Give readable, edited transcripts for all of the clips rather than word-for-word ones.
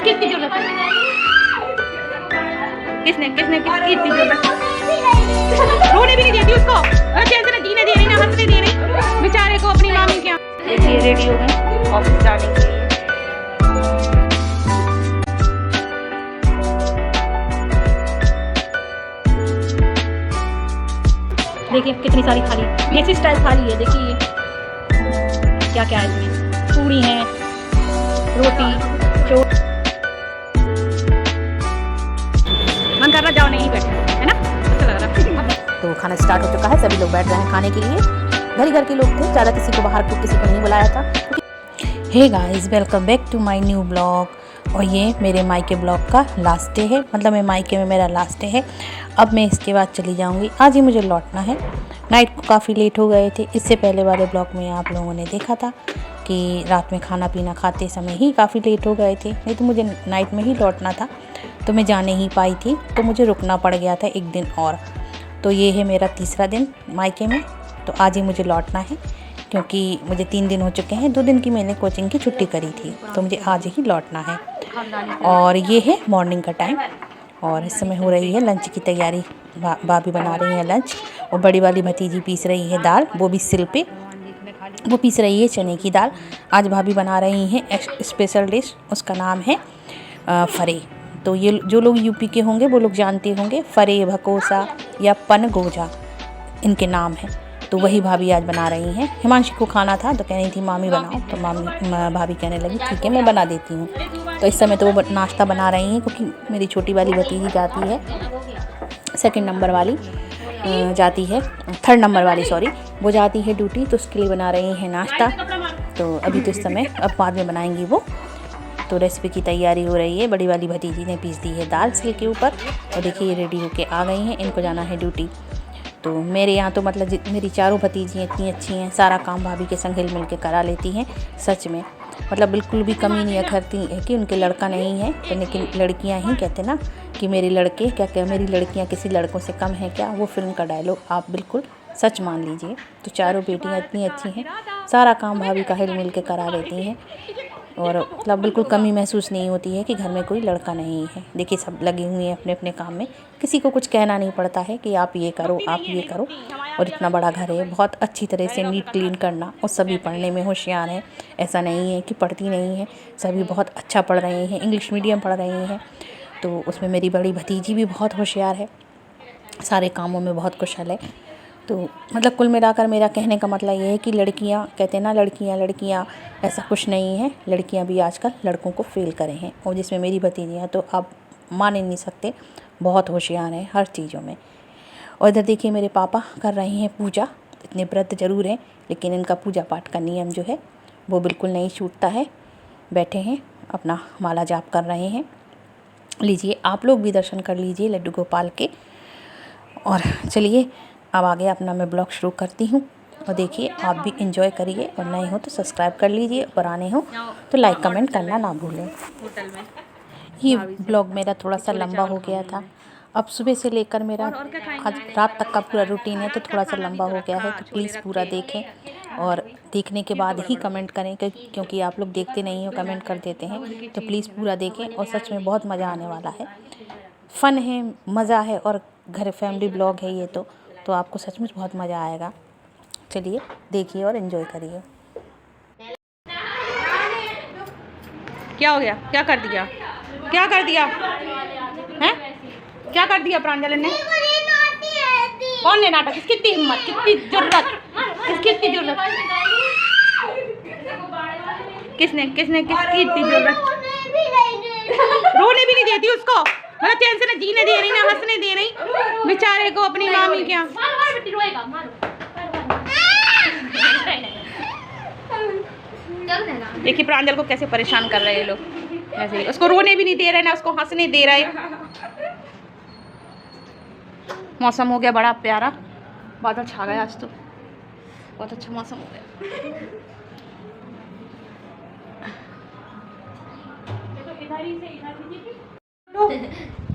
किसकी इतनी जरूरत है? किसने किसने किसकी इतनी जरूरत? रोने भी नहीं देती उसको, चैन से जीने दे रही ना हंसने दे रही बेचारे को अपनी मामी के। देखिए रेडी हो गए ऑफिस जाने के लिए। देखिए कितनी सारी थाली, देसी स्टाइल थाली है। देखिए क्या क्या है इसमें, पूरी है, रोटी, चोट। मन कर रहा जाओ नहीं बैठे, है ना, अच्छा लग रहा। तो खाना स्टार्ट हो चुका है, सभी लोग बैठ रहे हैं खाने के लिए। घर ही घर के लोग थे, ज़्यादा किसी को बाहर को किसी को नहीं बुलाया था। Hey guys, welcome back to my new blog. और ये मेरे मायके ब्लॉग का लास्ट डे है, मतलब मैं मायके में मेरा लास्ट डे है। अब मैं इसके बाद चली जाऊंगी, आज ही मुझे लौटना है। नाइट को काफ़ी लेट हो गए थे। इससे पहले वाले ब्लॉग में आप लोगों ने देखा था कि रात में खाना पीना खाते समय ही काफ़ी लेट हो गए थे, नहीं तो मुझे नाइट में ही लौटना था, तो मैं जा नहीं पाई थी, तो मुझे रुकना पड़ गया था एक दिन और। तो ये है मेरा तीसरा दिन मायके में, तो आज ही मुझे लौटना है, क्योंकि मुझे 3 दिन हो चुके हैं। 2 दिन की मैंने कोचिंग की छुट्टी करी थी, तो मुझे आज ही लौटना है। और ये है मॉर्निंग का टाइम, और इस समय हो रही है लंच की तैयारी। भाभी बना रही है लंच, और बड़ी वाली भतीजी पीस रही है दाल, वो भी सिल पे वो पीस रही है चने की दाल। आज भाभी बना रही हैं स्पेशल डिश, उसका नाम है फरे। तो ये जो लोग यूपी के होंगे वो लोग जानते होंगे, फरे, भकोसा या पन गोजा इनके नाम हैं। तो वही भाभी आज बना रही हैं। हिमांशी को खाना था तो कह रही थी मामी बनाओ, तो भाभी कहने लगी ठीक है मैं बना देती हूँ। तो इस समय तो वो नाश्ता बना रही हैं, क्योंकि मेरी छोटी वाली भतीजी जाती है, 2nd नंबर वाली जाती है, 3rd नंबर वाली सॉरी, वो जाती है ड्यूटी, तो उसके लिए बना रही हैं नाश्ता। तो अभी तो इस समय, अब बाद में बनाएंगी वो। तो रेसिपी की तैयारी हो रही है। बड़ी वाली भतीजी ने पीस दी है दाल सिल के ऊपर, और देखिए ये रेडी होके आ गई हैं, इनको जाना है ड्यूटी। तो मेरे यहाँ तो मतलब मेरी चारों भतीजी इतनी अच्छी हैं, सारा काम भाभी के संग हिल मिल के करा लेती हैं। सच में मतलब बिल्कुल भी कमी नहीं करती है कि उनके लड़का नहीं है, तो लेकिन लड़कियाँ ही कहते ना कि मेरी लड़के क्या मेरी लड़कियाँ किसी लड़कों से कम है क्या, वो फिल्म का डायलॉग आप बिल्कुल सच मान लीजिए। तो चारों बेटियाँ इतनी अच्छी हैं, सारा काम भाभी का हिल मिल के करा लेती हैं, और मतलब बिल्कुल कमी महसूस नहीं होती है कि घर में कोई लड़का नहीं है। देखिए सब लगे हुए हैं अपने अपने काम में, किसी को कुछ कहना नहीं पड़ता है कि आप ये करो आप ये करो। और इतना बड़ा घर है, बहुत अच्छी तरह से नीट क्लीन करना, और सभी पढ़ने में होशियार हैं, ऐसा नहीं है कि पढ़ती नहीं है, सभी बहुत अच्छा पढ़ रहे हैं, इंग्लिश मीडियम पढ़ रहे हैं। तो उसमें मेरी बड़ी भतीजी भी बहुत होशियार है, सारे कामों में बहुत कुशल है। तो मतलब कुल मिलाकर मेरा कहने का मतलब ये है कि लड़कियां कहते हैं ना, लड़कियां ऐसा कुछ नहीं है, लड़कियां भी आजकल लड़कों को फेल करे हैं। और जिसमें मेरी भतीजियाँ तो आप मान ही नहीं सकते, बहुत होशियार हैं हर चीज़ों में। और इधर देखिए मेरे पापा कर रहे हैं पूजा, इतने व्रत जरूर हैं, लेकिन इनका पूजा पाठ का नियम जो है वो बिल्कुल नहीं छूटता है। बैठे हैं अपना माला जाप कर रहे हैं। लीजिए आप लोग भी दर्शन कर लीजिए लड्डू गोपाल के। और चलिए अब आगे अपना मैं ब्लॉग शुरू करती हूँ, और देखिए आप भी एंजॉय करिए, और नए हो तो सब्सक्राइब कर लीजिए, और आने हो तो लाइक कमेंट करना ना भूलें। ये ब्लॉग मेरा थोड़ा सा लंबा हो गया था, अब सुबह से लेकर मेरा आज रात तक का पूरा रूटीन है, तो थोड़ा सा लंबा हो गया है। तो प्लीज़ पूरा देखें, और देखने के बाद ही कमेंट करें, क्योंकि आप लोग देखते नहीं हो, कमेंट कर देते हैं। तो प्लीज़ पूरा देखें, और सच में बहुत मज़ा आने वाला है, फ़न है, मज़ा है, और घर फैमिली ब्लॉग है ये तो आपको सचमुच बहुत मज़ा आएगा। चलिए देखिए और एंजॉय करिए। क्या हो गया, क्या कर दिया, क्या कर दिया हैं, क्या कर दिया प्रांजल ने? कौन ने नाटक, किसकी इतनी हिम्मत, कितनी जरूरत, किसकी इतनी जरूरत, किसने किसने किसकी इतनी जरूरत? रोने भी नहीं देती उसको, मतलब चैन से ना जीने दे रही ना हंसने दे रही बेचारे को अपनी मामी क्या। देखिए प्रांजल को कैसे परेशान कर रहे हैं लोग, ऐसे ही उसको रोने भी नहीं दे रहे ना उसको हंसने दे रहे। मौसम हो गया बड़ा प्यारा, बादल छा गया आज तो, बहुत अच्छा मौसम हो गया।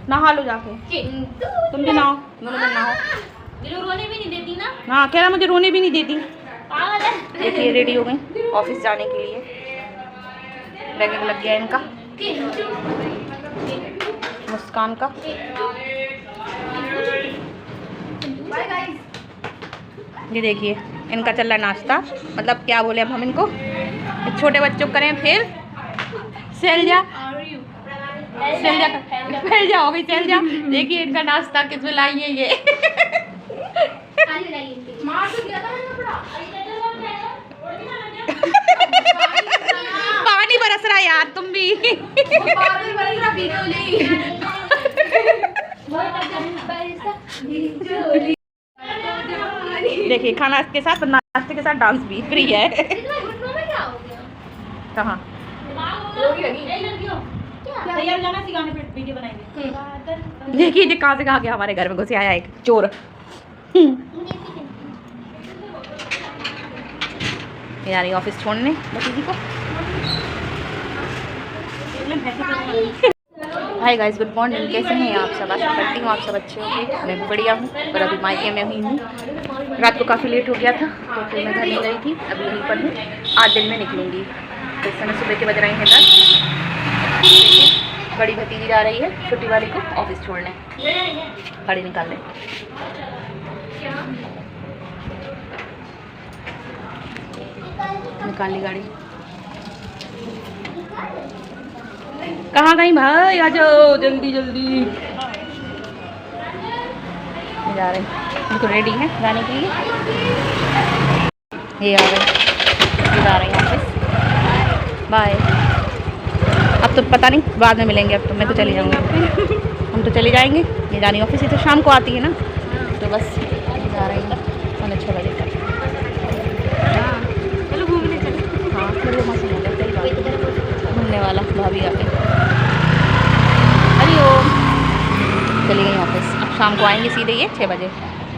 नहा लो जाके, तुम भी नहाओ, दोनों जन नहाओ। रोने भी नहीं देती ना। हाँ कह रहा मुझे रोने भी नहीं देती। देखिए रेडी हो गई ऑफिस जाने के लिए, बैग लग गया इनका, मुस्कान का। ये देखिए इनका चल रहा है नाश्ता, मतलब क्या बोले अब हम इनको, छोटे बच्चों को करें फिर सैलजा सैलजा हो गई सैलजा। देखिए इनका नाश्ता किसमें लाई है ये। पानी बरस रहा है यार तुम भी। देखिए खाना के साथ नाश्ते के साथ डांस भी फ्री है। कहाँ देखिए ये कहाँ से कहाँ गया, हमारे घर में घुसे आया एक चोर। यार ऑफिस छोड़ने भतीजी को। हाय गाइस, गुड मॉर्निंग, कैसे हैं आप सब? आशा करती हूँ आप सब अच्छे होंगे। मैं भी बढ़िया हूँ, पर अभी मायके में हुई हूँ। रात को काफ़ी लेट हो गया था तो फिर मैं घर नहीं गई थी, अभी यहीं पर हूँ। 8 दिन में निकलूँगी। तो इस समय सुबह के बज रहे हैं 10। बड़ी भतीजी जा रही है छुट्टी वाली को ऑफिस छोड़ने, गाड़ी निकालने। निकाल ली गाड़ी। कहाँ गई भाई, आ जाओ जल्दी जल्दी। जा रहे हैं, तो रेडी है जाने के लिए। ये आ गए, ये जा रहे हैं ऑफिस। बाय। अब तो पता नहीं, बाद में मिलेंगे। अब तो मैं तो चली जाऊँगी, हम तो चले जाएंगे। ये जानी ऑफिस, ये तो शाम को आती है ना, तो बस जा रही है 6 बजे तक। चलो घूमने चलो। हाँ चलो, मौसम हो गया घूमने वाला। भाभी आ गई। अरे ओ चली गई ऑफिस। अब शाम को आएंगे सीधे ये 6 बजे।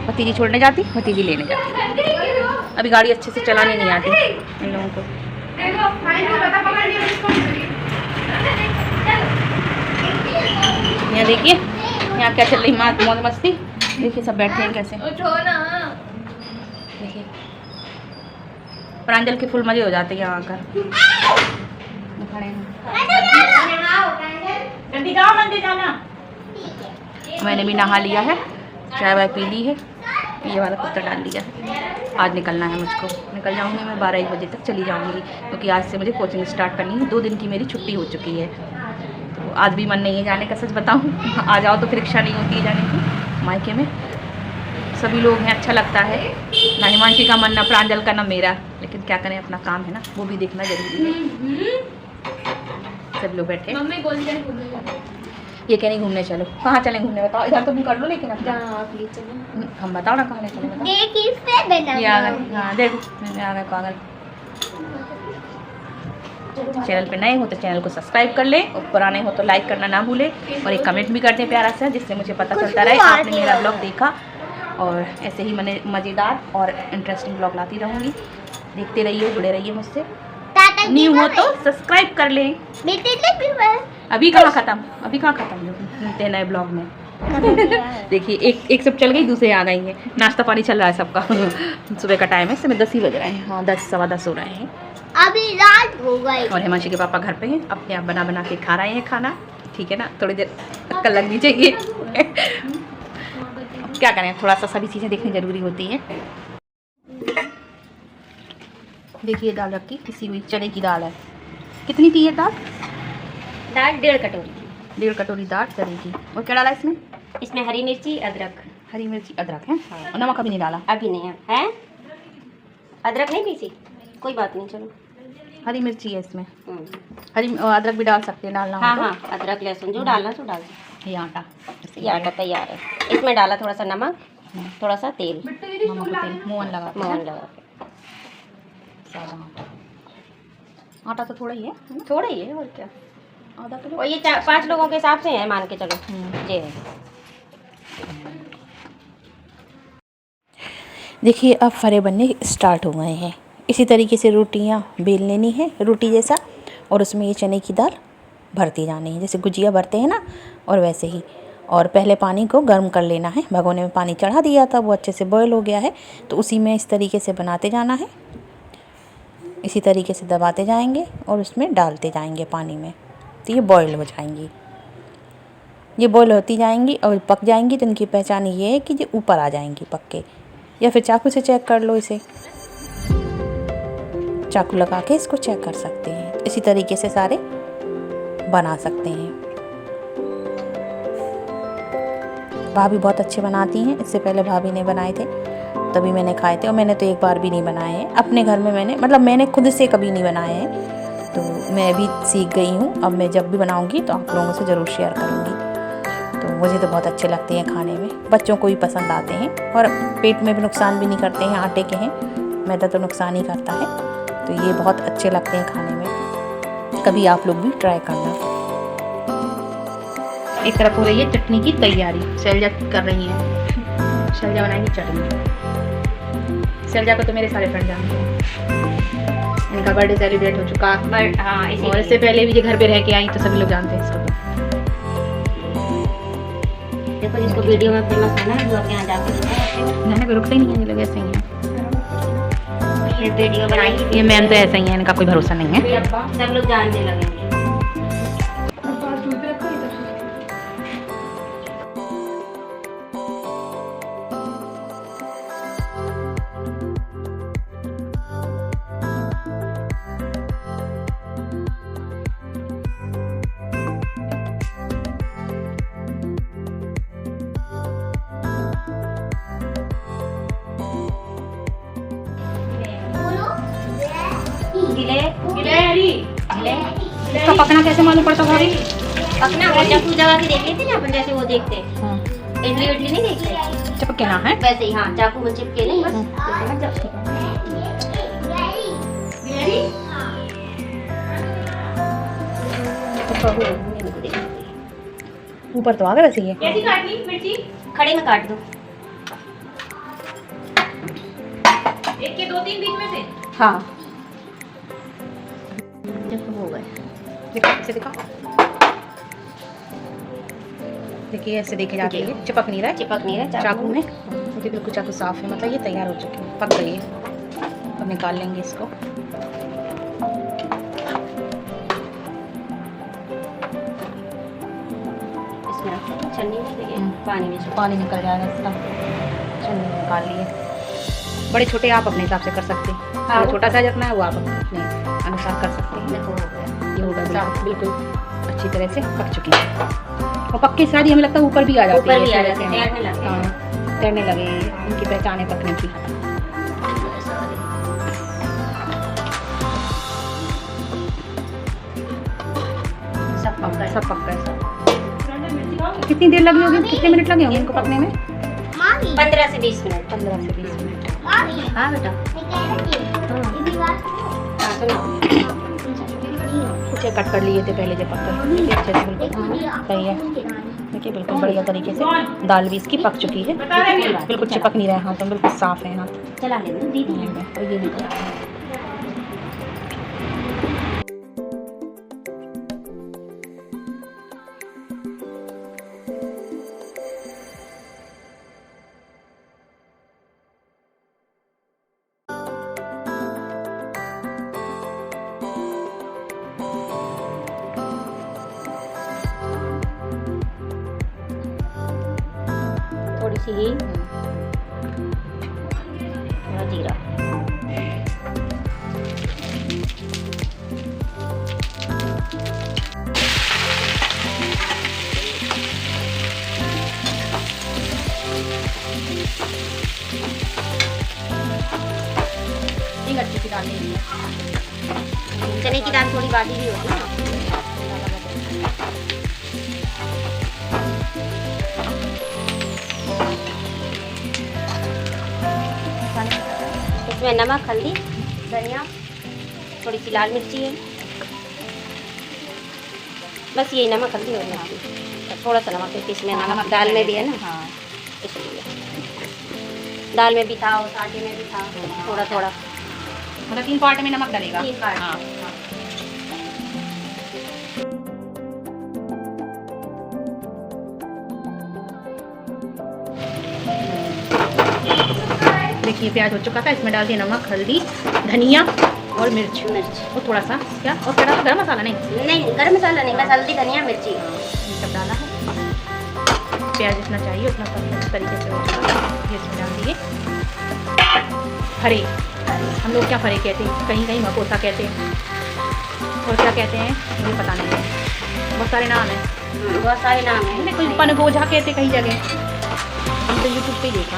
भतीजी छोड़ने जाती, भतीजी लेने जाती। अभी गाड़ी अच्छे से चलानी नहीं आती इन लोगों को। यहाँ देखिए यहाँ क्या चल रही मौज मस्ती। देखिए सब बैठे हैं कैसे। देखिए प्रांजल के फुल मजे हो जाते हैं यहाँ आकर। खड़े हैं। मैंने भी नहा लिया है, चाय वाय पी ली है, ये वाला कुर्ता डाल लिया है। आज निकलना है मुझको, निकल जाऊंगी मैं 12-1 बजे तक चली जाऊंगी, क्योंकि आज से मुझे कोचिंग स्टार्ट करनी है। 2 दिन की मेरी छुट्टी हो चुकी है, तो आज भी मन नहीं है जाने का, सच बताऊं। आ जाओ तो फिर इच्छा नहीं होती है जाने की। मायके में सभी लोग हैं, अच्छा लगता है। ना हिमांशी का मन, ना प्रांजल का, ना मेरा, लेकिन क्या करें, अपना काम है ना, वो भी देखना जरूरी है। सब लोग बैठे। ये कह नहीं घूमने चलो। कहाँ चले घूमने बताओ? इधर तो भी कर लो, लेकिन अब हम बताओ ना कहाँ चले बताओ। ये आ गए, हाँ देखो मैं आ गए पागल। चैनल पे नए हो तो चैनल को सब्सक्राइब कर ले, और पुराने हो तो लाइक करना ना भूले, और एक कमेंट भी कर दें प्यारा सा, जिससे मुझे पता चलता रहे आपने मेरा ब्लॉग देखा। और ऐसे ही मैंने मज़ेदार और इंटरेस्टिंग ब्लॉग लाती रहूँगी। देखते रहिए, जुड़े रहिए मुझसे। न्यू हो तो सब्सक्राइब कर लें। अभी कहाँ ख़त्म मिलते हैं नए ब्लॉग में। देखिए एक सब चल गई, दूसरे आ गई हैं। नाश्ता पानी चल रहा है सबका। सुबह का टाइम है, समय 10 ही बज रहे हैं। हाँ 10 सवा 10 हो रहे हैं। अभी रात हो गई। और हिमांशी के पापा घर पे हैं, अपने आप बना के खा रहे हैं खाना। ठीक है ना, थोड़ी देर अक्ल लगनी चाहिए। अब क्या करें, थोड़ा सा सभी चीज़ें देखनी ज़रूरी होती हैं। देखिए दाल रखी, पिसी हुई चने की दाल है। कितनी थी ये दाल? दाल 1.5 कटोरी। 1.5 कटोरी दाल चने की। और क्या डाला इसमें? इसमें हरी मिर्ची, अदरक। हरी मिर्ची अदरक है। हाँ। और नमक अभी नहीं डाला? अभी नहीं है। अदरक नहीं पीसी? कोई बात नहीं, चलो। हरी मिर्ची है इसमें। हरी अदरक भी डाल सकते हैं, डालना हो तो। हाँ, अदरक लहसुन जो डालना तो डाल। ये आटा, ये आटा तैयार है। इसमें डाला थोड़ा सा नमक, थोड़ा सा तेल, नमक तेल, मोहन लगा के। सादा आटा तो थोड़ा ही है, थोड़ा ही है, और क्या। आधा किलो। और ये 5 लोगों के हिसाब से है, मान के चलो। ये है। देखिए अब फरे बनने स्टार्ट हो गए हैं। इसी तरीके से रोटियां बेल लेनी है, रोटी जैसा, और उसमें ये चने की दाल भरती जानी है, जैसे गुजिया भरते हैं ना, और वैसे ही। और पहले पानी को गर्म कर लेना है। भगोने में पानी चढ़ा दिया था, वो अच्छे से बॉयल हो गया है, तो उसी में इस तरीके से बनाते जाना है। इसी तरीके से दबाते जाएंगे और उसमें डालते जाएंगे पानी में। होती है बॉयल हो जाएंगी। ये बॉयल होती जाएंगी और पक जाएंगी तो इनकी पहचान ये है कि ये ऊपर आ जाएंगी पक के। या फिर चाकू से चेक कर लो, इसे चाकू लगा के इसको चेक कर सकते हैं। इसी तरीके से सारे बना सकते हैं। भाभी बहुत अच्छे बनाती हैं। इससे पहले भाभी ने बनाए थे तभी मैंने खाए थे, और मैंने तो एक बार भी नहीं बनाए हैं अपने घर में। मैंने खुद से कभी नहीं बनाए हैं, तो मैं भी सीख गई हूँ। अब मैं जब भी बनाऊँगी तो आप लोगों से ज़रूर शेयर करूँगी। तो मुझे तो बहुत अच्छे लगते हैं खाने में, बच्चों को भी पसंद आते हैं और पेट में भी नुकसान भी नहीं करते हैं। आटे के हैं, मैदा तो नुकसान ही करता है, तो ये बहुत अच्छे लगते हैं खाने में। कभी आप लोग भी ट्राई करना। एक तरफ हो रही है चटनी की तैयारी, शैलजा कर रही है। शैलजा बनाएंगी चटनी। शैलजा को तो मेरे सारे फ्रेंड जानते हैं, इनका बर्थडे सेलिब्रेट हो चुका। हाँ, और इससे पहले भी ये घर पे रह के आई तो सभी लोग जानते हैं इसको। देखो जिसको वीडियो में फेमस है ना, वो अपने यहाँ जाकर मैंने कोई रुकते ही नहीं है, ये लोग ऐसे ही हैं। ये वीडियो बनाई, ये मैम तो ऐसा ही है, इनका कोई भरोसा नहीं है। सब लोग जानने लगेंगे। इसका पकना कैसे मालूम पड़ता भाभी? पकना वो चाकू लगा के देख लेते ना अपन, जैसे वो देखते इडली उडली नहीं देखते, चिपके ना है वैसे ही। हाँ, चाकू में चिपके नहीं बस। ऊपर तो आ गया वैसे। ये कैसी काटनी मिर्ची? खड़े में काट दो, एक के 2-3 बीच में से। हाँ, देखो हो गए। इसे दिखा। देखिए ऐसे देखे जाते हैं, चिपक नहीं रहा है, चिपक नहीं रहा चाकू में। मुझे बिल्कुल चाकू साफ है, मतलब ये तैयार हो चुके हैं, पक गई है। अब निकाल लेंगे इसको। इसमें रखो, छन्नी में देखिए पानी में पानी निकल जाएगा इसका। छन्नी निकाल लिए। बड़े छोटे आप अपने हिसाब से कर सकते हैं। हाँ, छोटा साइज रखना है वो आप अपने अनुसार कर सकते हैं। देखो हो गया। ये होगा बिल्कुल अच्छी तरह से पक चुकी है। और पक्के साथ ही हमें लगता है ऊपर भी आ जाती है, ऊपर भी आ ऐसे जाते हैं, तैरने लगते हैं। हाँ, तैरने लगे। इनकी पहचान है पकने की। सब पक गए। सब पक गए सब। कितनी देर लगी होगी, कितने मिनट लगे होंगे इनको पकने में? 15 से 20 मिनट। 15 से 20 मिनट। हाँ बेटा। हाँ सुनो, कुछ कट कर लिए थे पहले जब पक गए। अच्छे से बिल्कुल सही है। देखिए बिल्कुल बढ़िया तरीके से दाल भी इसकी पक चुकी है, बिल्कुल चिपक नहीं रहा है हाथों, बिल्कुल साफ है हाथ। चला ले दीदी। और ये देखो थोड़ी सी ही, थोड़ा जीरा। अच्छी सी डाल देंगे। चने की दाल थोड़ी बादी भी होती है। इसमें नमक, हल्दी, धनिया, थोड़ी सी लाल मिर्ची है, बस यही नमक, हल्दी और मिर्ची। थोड़ा सा नमक, क्योंकि इसमें नमक दाल में भी है ना। हाँ, इसलिए दाल में भी था और आटे में भी था, थोड़ा थोड़ा। मतलब 3 पार्ट में नमक डलेगा। 3 पार्ट। हाँ। देखिए प्याज हो चुका था, इसमें डाल दिया नमक, हल्दी, धनिया और मिर्च और थोड़ा सा क्या और क्या डाला, गरम मसाला नहीं गरम मसाला नहीं, बस हल्दी धनिया मिर्ची ये सब डाला है। प्याज जितना चाहिए उतना सब इस तरीके से ये इसमें डाल दिए। फरे, हम लोग क्या फरे कहते हैं, कहीं कहीं मकोसा कहते हैं और क्या कहते हैं मुझे पता नहीं है, बहुत सारे नाम हैं। बहुत सारे नाम है, कोई पनगोझा कहते कई जगह, हम तो यूट्यूब पे देखा।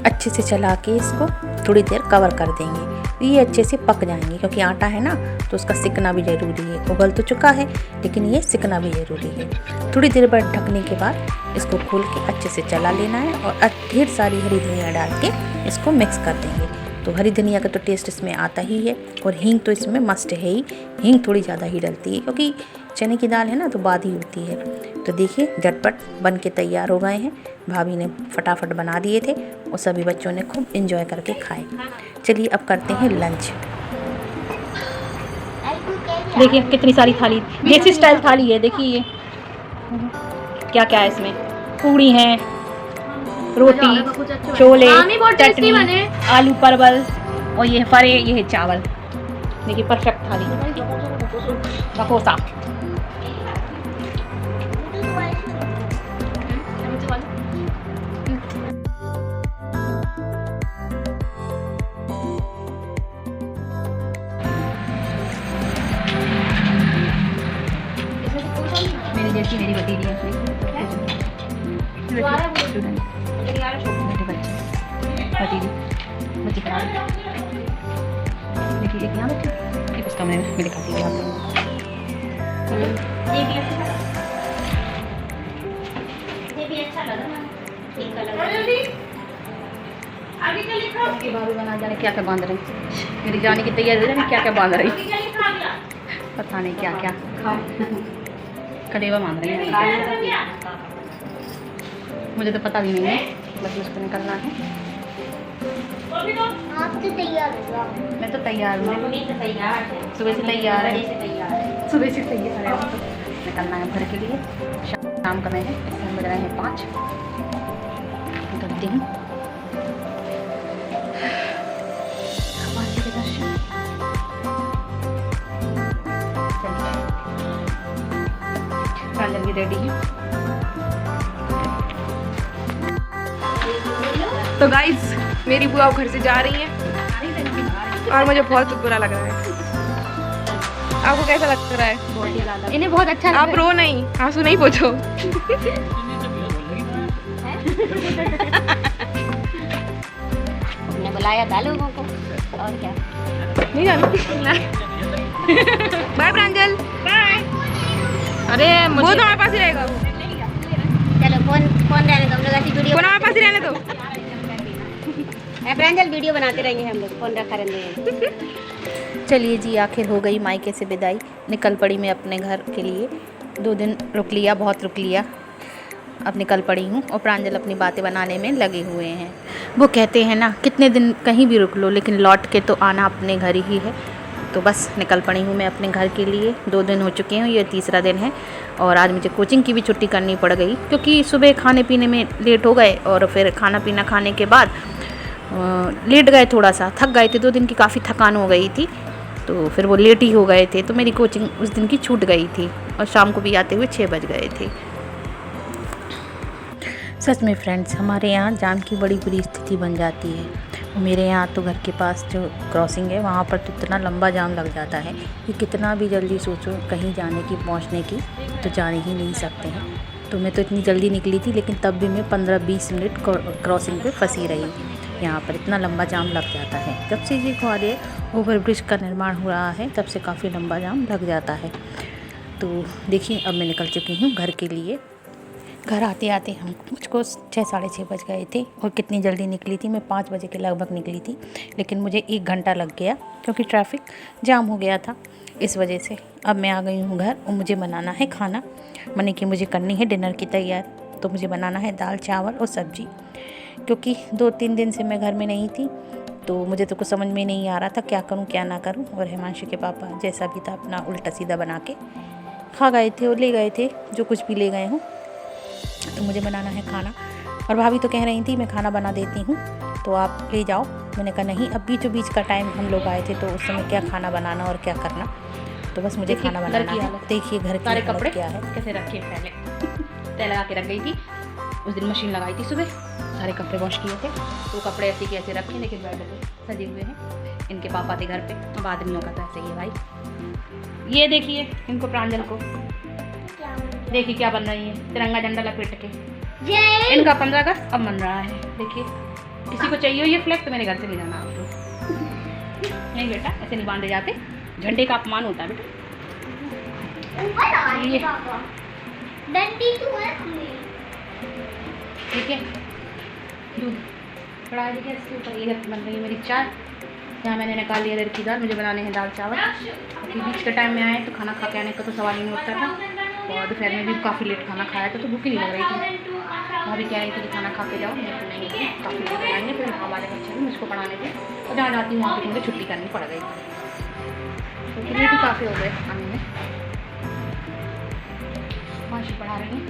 अच्छे से चला के इसको थोड़ी देर कवर कर देंगे, ये अच्छे से पक जाएंगे क्योंकि आटा है ना तो उसका सिकना भी ज़रूरी है। उबल तो चुका है लेकिन ये सिकना भी ज़रूरी है। थोड़ी देर बाद ढकने के बाद इसको खोल के अच्छे से चला लेना है और ढेर सारी हरी धनिया डाल के इसको मिक्स कर देंगे। तो हरी धनिया का तो टेस्ट इसमें आता ही है और हींग तो इसमें मस्ट है ही, हींग थोड़ी ज़्यादा ही डलती है क्योंकि चने की दाल है ना तो बादी होती है। तो देखिए झटपट बन के तैयार हो गए हैं, भाभी ने फटाफट बना दिए थे और सभी बच्चों ने खूब एंजॉय करके खाए। चलिए अब करते हैं लंच। देखिए कितनी सारी थाली, देसी स्टाइल थाली है। देखिए ये क्या क्या है इसमें, पूड़ी हैं, रोटी, छोले, चटनी, आलू परवल और ये फरे, ये है चावल। देखिए परफेक्ट थाली, पकोसा। मेरी जैसी मेरी भतीजी है, भतीजी बच्ची खा रही। देखिए एक यहाँ बैठी, उसका मैं दिखाती हूँ आपको। ये भी अच्छा लगा ना, पिंक कलर। भाभी बना जाने क्या क्या बांध रही, मेरी जाने की तैयारी हो जाने क्या क्या बांध रही, पता नहीं क्या क्या कलेवा बांध रही है। मुझे तो पता भी नहीं है, बस उसको निकलना है। आप तो तैयार हो जाओ। मैं तो तैयार हूँ, तैयार है, सुबह से तैयार है, सुबह से तैयार है। तो निकलना है घर के लिए, शाम का मैं है, इस टाइम बज रहे हैं 5। निकलती हूँ प्रांजल भी रेडी है। तो गाइज मेरी बुआ घर से जा रही है और मुझे बहुत बुरा लग रहा है। आपको कैसा लग रहा है? इन्हें बहुत अच्छा आप रो नहीं, आंसू नहीं पोंछो। हमने बुलाया था लोगों को और क्या, नहीं जाना। बाय प्रांजल, बाय। अरे वो तो हमारे पास ही रहेगा, चलो फोन रहने दो, हम लोग ऐसी वीडियो फोन हमारे पास ही रहने दो। प्रांजल वीडियो बनाते रहेंगे हम लोग, फोन रखा रहेंगे। चलिए जी, आखिर हो गई मायके से विदाई। निकल पड़ी मैं अपने घर के लिए। 2 दिन रुक लिया, बहुत रुक लिया, अब निकल पड़ी हूँ और प्रांजल अपनी बातें बनाने में लगे हुए हैं। वो कहते हैं ना, कितने दिन कहीं भी रुक लो लेकिन लौट के तो आना अपने घर ही है। तो बस निकल पड़ी हूँ मैं अपने घर के लिए। 2 दिन हो चुके हैं, ये तीसरा दिन है और आज मुझे कोचिंग की भी छुट्टी करनी पड़ गई क्योंकि सुबह खाने पीने में लेट हो गए और फिर खाना पीना खाने के बाद लेट गए, थोड़ा सा थक गए थे। 2 दिन की काफ़ी थकान हो गई थी तो फिर वो लेट ही हो गए थे, तो मेरी कोचिंग उस दिन की छूट गई थी और शाम को भी आते हुए 6 बज गए थे। सच में फ्रेंड्स, हमारे यहाँ जाम की बड़ी बुरी स्थिति बन जाती है। मेरे यहाँ तो घर के पास जो क्रॉसिंग है वहाँ पर तो इतना लंबा जाम लग जाता है कि कितना भी जल्दी सोचो कहीं जाने की, पहुँचने की, तो जाने ही नहीं सकते हैं। तो मैं तो इतनी जल्दी निकली थी लेकिन तब भी मैं 15-20 मिनट क्रॉसिंग पे फंसी रही। यहाँ पर इतना लंबा जाम लग जाता है। जब से ये ग्वालियर ओवरब्रिज का निर्माण हो रहा है तब से काफ़ी लंबा जाम लग जाता है। तो देखिए अब मैं निकल चुकी हूँ घर के लिए। घर आते आते हम मुझको 6-6:30 बज गए थे और कितनी जल्दी निकली थी मैं, 5 बजे के लगभग निकली थी लेकिन मुझे 1 घंटा लग गया क्योंकि ट्रैफिक जाम हो गया था। इस वजह से अब मैं आ गई हूँ घर और मुझे बनाना है खाना, माने कि मुझे करनी है डिनर की तैयारी। तो मुझे बनाना है दाल चावल और सब्ज़ी क्योंकि 2-3 दिन से मैं घर में नहीं थी तो मुझे तो कुछ समझ में नहीं आ रहा था क्या करूं क्या ना करूं। और हिमांशु के पापा जैसा भी था अपना उल्टा सीधा बना के खा गए थे और ले गए थे जो कुछ भी ले गए हों। तो मुझे बनाना है खाना और भाभी तो कह रही थी मैं खाना बना देती हूँ तो आप ले जाओ। मैंने कहा नहीं, अब बीचों बीच का टाइम हम लोग आए थे तो उस समय क्या खाना बनाना और क्या करना, तो बस मुझे खाना बनाना है। देखिए घर की सारे हालत कपड़े क्या है। कैसे रखे पहले तय लगा के रख गई थी। उस दिन मशीन लगाई थी सुबह, सारे कपड़े वॉश किए थे, तो कपड़े ऐसे के ऐसे रखे, लेकिन बेड पे सजे हुए हैं। इनके पापा थे घर पे, अब आदमियों का तो ऐसे ही है भाई। ये देखिए इनको, प्रांजल को देखिए क्या बन रही है, तिरंगा झंडा लपेट के। इनका 15 अगस्त अब बन रहा है। देखिए किसी को चाहिए ये फ्लैग तो मेरे घर से ले जाना आप लोग। नहीं बेटा ऐसे नहीं बांधे जाते, झंडे का अपमान होता है बेटा। ये डंडी तो है ठीक है, दूध कढ़ाई देखिए, इसके ऊपर ये बन रही है मेरी चाय। यहाँ मैंने निकाल लिया लड़की दाल, मुझे बनाने हैं दाल चावल, क्योंकि बीच के टाइम में आए तो खाना खा के आने का तो सवाल ही नहीं उठता था। और दोपहर में भी काफ़ी लेट खाना खाया था तो भूख ही नहीं लग रही थी। भाभी कह रही थी कि खाना खा के जाओ, मैं नहीं काफ़ी लेट बनाएंगे, फिर हमारे बच्चे भी मुझको पढ़ाने थे, और जहाँ जाती हूँ वहाँ पर मुझे छुट्टी करनी पड़ गई, क्योंकि लेट ही काफ़ी हो गए खाने में। माशी पढ़ा रही हैं,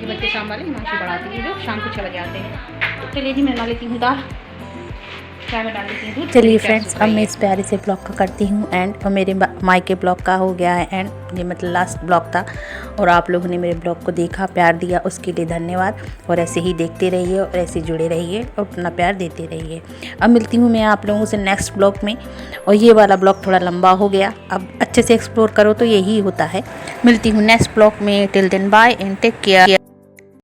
ये बच्चे शाम वाले माशी पढ़ाती है जो शाम को 6 बजे आते हैं। तो चलिए जी मैं बना लेती हूँ दाल, चाय में डाल देती हूँ दूध। चलिए फ्रेंड्स, अब मैं इस प्यारे से ब्लॉग का करती हूँ एंड, और मेरे मायके ब्लॉग का हो गया है एंड, ये मतलब लास्ट ब्लॉग था, और आप लोगों ने मेरे ब्लॉग को देखा, प्यार दिया, उसके लिए धन्यवाद। और ऐसे ही देखते रहिए और ऐसे जुड़े रहिए और अपना प्यार देते रहिए। अब मिलती हूँ मैं आप लोगों से नेक्स्ट ब्लॉग में, और ये वाला ब्लॉग थोड़ा लंबा हो गया, अब अच्छे से एक्सप्लोर करो तो यही होता है। मिलती हूँ नेक्स्ट ब्लॉग में, till then bye and take care.